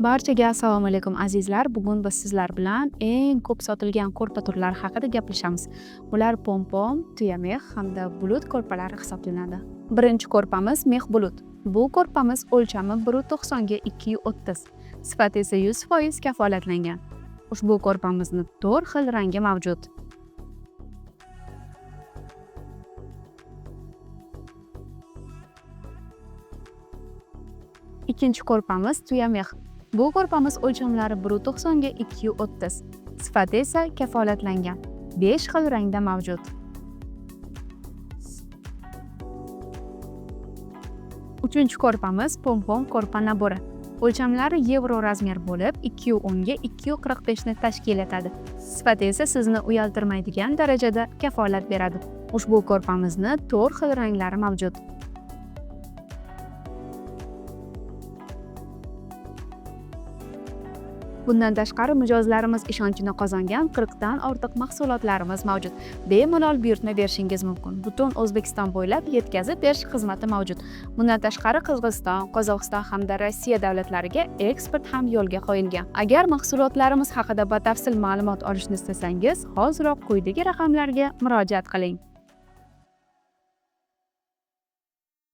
Barchaga assalomu alaykum azizlar. Bugun biz sizlar bilan eng ko'p sotilgan ko'rpa turlari haqida gaplashamiz. Ular pom-pom, tuyamex hamda bulut ko'rpalari hisoblanadi. Birinchi ko'rpamiz mex bulut. Bu ko'rpamiz o'lchami 1.90 ga 2.30, sifati esa 100% kafolatlangan. Ushbu ko'rpamizni 4 xil rangi mavjud. Ikkinchi ko'rpamiz tuyamex. Bu ko'rpamiz o'lchamlari 1.90 ga 2.30, sifati esa kafolatlangan. 5 xil rangda mavjud. Uchinchi ko'rpamiz pom-pom ko'rpa nabori. O'lchamlari yevro razmer bo'lib, 2.10 ga 2.45 ni tashkil etadi. Sifati esa sizni uyaltirmaydigan darajada kafolat beradi. Ushbu ko'rpamizni 4 xil ranglari mavjud. Bundan tashqari mijozlarimiz ishonchini qozongan 40 dan ortiq mahsulotlarimiz mavjud. Bemalol buyurtma berishingiz mumkin. Butun O'zbekiston bo'ylab yetkazib berish xizmati mavjud. Bundan tashqari Qirg'iziston, Qozog'iston hamda Rossiya davlatlariga eksport ham yo'lga qo'yilgan. Agar mahsulotlarimiz haqida batafsil ma'lumot olishni istasangiz, hoziroq quyidagi raqamlarga murojaat qiling.